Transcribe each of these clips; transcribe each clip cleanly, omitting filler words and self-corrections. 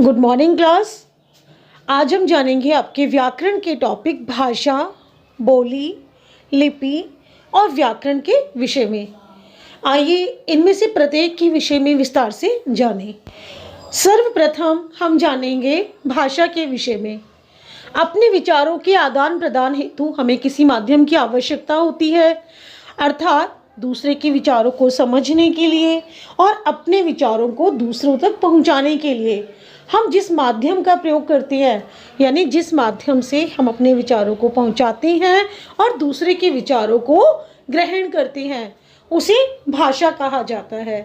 Good morning class. आज हम जानेंगे आपके व्याकरण के टॉपिक भाषा, बोली, लिपि और व्याकरण के विषय में। आइए इनमें से प्रत्येक के विषय में विस्तार से जानें। सर्वप्रथम हम जानेंगे भाषा के विषय में। अपने विचारों के आदान प्रदान हेतु हमें किसी माध्यम की आवश्यकता होती है, अर्थात दूसरे के विचारों को समझने के लिए और अपने विचारों को दूसरों तक पहुंचाने के लिए हम जिस माध्यम का प्रयोग करते हैं, यानी जिस माध्यम से हम अपने विचारों को पहुंचाते हैं और दूसरे के विचारों को ग्रहण करते हैं, उसे भाषा कहा जाता है।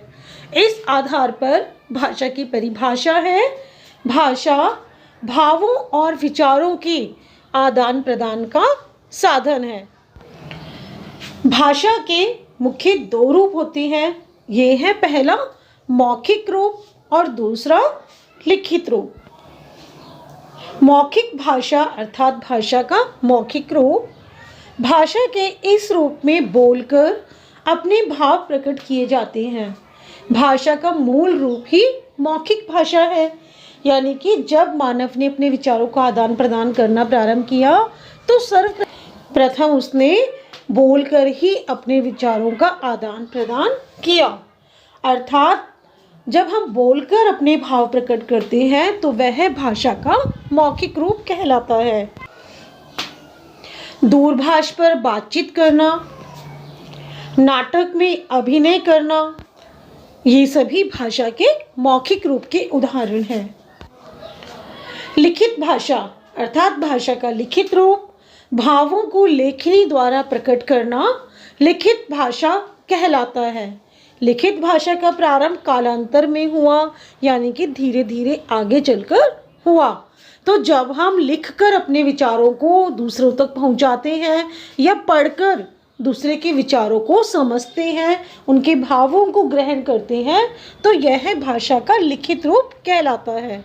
इस आधार पर भाषा की परिभाषा है, भाषा भावों और विचारों के आदान प्रदान का साधन है। भाषा के मुख्य दो रूप होते हैं। ये है पहला मौखिक रूप और दूसरा लिखित रूप। मौखिक भाषा अर्थात भाषा का मौखिक रूप, भाषा के इस रूप में बोलकर अपने भाव प्रकट किए जाते हैं। भाषा का मूल रूप ही मौखिक भाषा है, यानी कि जब मानव ने अपने विचारों का आदान प्रदान करना प्रारंभ किया तो सर्वप्रथम उसने बोलकर ही अपने विचारों का आदान प्रदान किया। अर्थात जब हम बोलकर अपने भाव प्रकट करते हैं तो वह भाषा का मौखिक रूप कहलाता है। दूरभाष पर बातचीत करना, नाटक में अभिनय करना, ये सभी भाषा के मौखिक रूप के उदाहरण हैं। लिखित भाषा अर्थात भाषा का लिखित रूप, भावों को लेखनी द्वारा प्रकट करना लिखित भाषा कहलाता है। लिखित भाषा का प्रारंभ कालांतर में हुआ, यानी कि धीरे धीरे आगे चलकर हुआ। तो जब हम लिखकर अपने विचारों को दूसरों तक पहुंचाते हैं या पढ़कर दूसरे के विचारों को समझते हैं, उनके भावों को ग्रहण करते हैं, तो यह भाषा का लिखित रूप कहलाता है।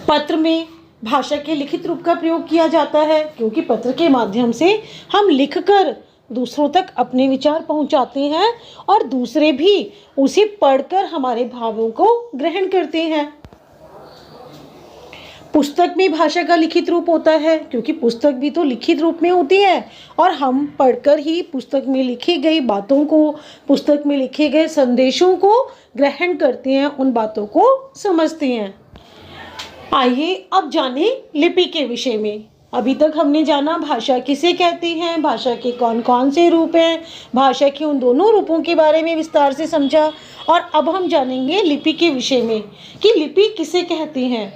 पत्र में भाषा के लिखित रूप का प्रयोग किया जाता है, क्योंकि पत्र के माध्यम से हम लिखकर दूसरों तक अपने विचार पहुंचाते हैं और दूसरे भी उसे पढ़कर हमारे भावों को ग्रहण करते हैं। पुस्तक में भाषा का लिखित रूप होता है, क्योंकि पुस्तक भी तो लिखित रूप में होती है और हम पढ़कर ही पुस्तक में लिखी गई बातों को, पुस्तक में लिखे गए संदेशों को ग्रहण करते हैं, उन बातों को समझते हैं। आइए अब जाने लिपि के विषय में। अभी तक हमने जाना भाषा किसे कहते हैं, भाषा के कौन कौन से रूप हैं, भाषा के उन दोनों रूपों के बारे में विस्तार से समझा। और अब हम जानेंगे लिपि के विषय में कि लिपि किसे कहते हैं।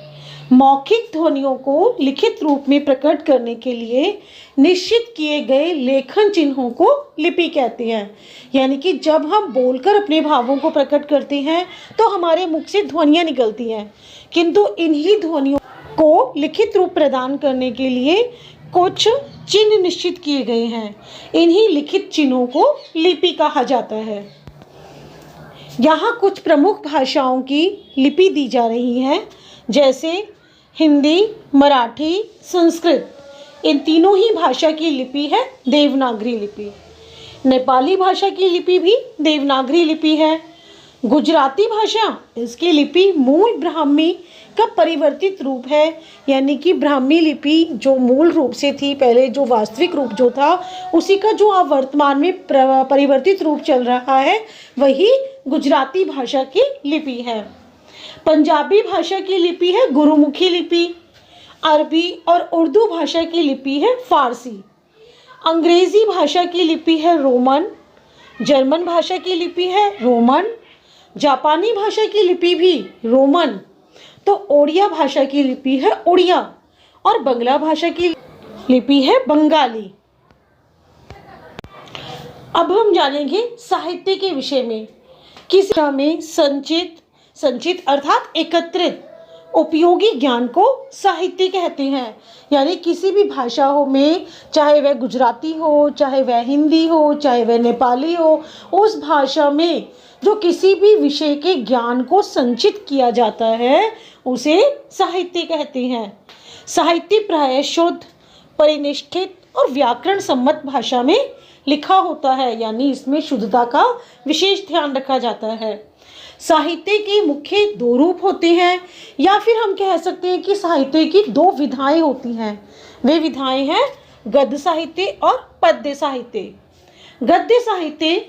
मौखिक ध्वनियों को लिखित रूप में प्रकट करने के लिए निश्चित किए गए लेखन चिन्हों को लिपि कहते हैं। यानी कि जब हम बोलकर अपने भावों को प्रकट करते हैं तो हमारे मुख से ध्वनियाँ निकलती हैं, किंतु इन्हीं ध्वनियों को लिखित रूप प्रदान करने के लिए कुछ चिन्ह निश्चित किए गए हैं। इन्हीं लिखित चिन्हों को लिपि कहा जाता है। यहाँ कुछ प्रमुख भाषाओं की लिपि दी जा रही है, जैसे हिंदी, मराठी, संस्कृत। इन तीनों ही भाषा की लिपि है देवनागरी लिपि। नेपाली भाषा की लिपि भी देवनागरी लिपि है। गुजराती भाषा, इसकी लिपि मूल ब्राह्मी का परिवर्तित रूप है, यानी कि ब्राह्मी लिपि जो मूल रूप से थी, पहले जो वास्तविक रूप जो था, उसी का जो अब वर्तमान में परिवर्तित रूप चल रहा है, वही गुजराती भाषा की लिपि है। पंजाबी भाषा की लिपि है गुरुमुखी लिपि। अरबी और उर्दू भाषा की लिपि है फारसी। अंग्रेजी भाषा की लिपि है रोमन। जर्मन भाषा की लिपि है रोमन। जापानी भाषा की लिपि भी रोमन। तो ओडिया भाषा की लिपि है उड़िया और बंगला भाषा की लिपि है बंगाली। अब हम जानेंगे साहित्य के विषय में। किस भाषा में संचित अर्थात एकत्रित उपयोगी ज्ञान को साहित्य कहते हैं। यानी किसी भी भाषा हो में, चाहे वह गुजराती हो, चाहे वह हिंदी हो, चाहे वह नेपाली हो, उस भाषा में जो किसी भी विषय के ज्ञान को संचित किया जाता है उसे साहित्य कहते हैं। साहित्य प्रायः शुद्ध, परिनिष्ठित और व्याकरण सम्मत भाषा में लिखा होता है, यानी इसमें शुद्धता का विशेष ध्यान रखा जाता है। साहित्य के मुख्य दो रूप होते हैं, या फिर हम कह सकते हैं कि साहित्य की दो विधाएं होती हैं। वे विधाएं हैं गद्य साहित्य और पद्य साहित्य। गद्य साहित्य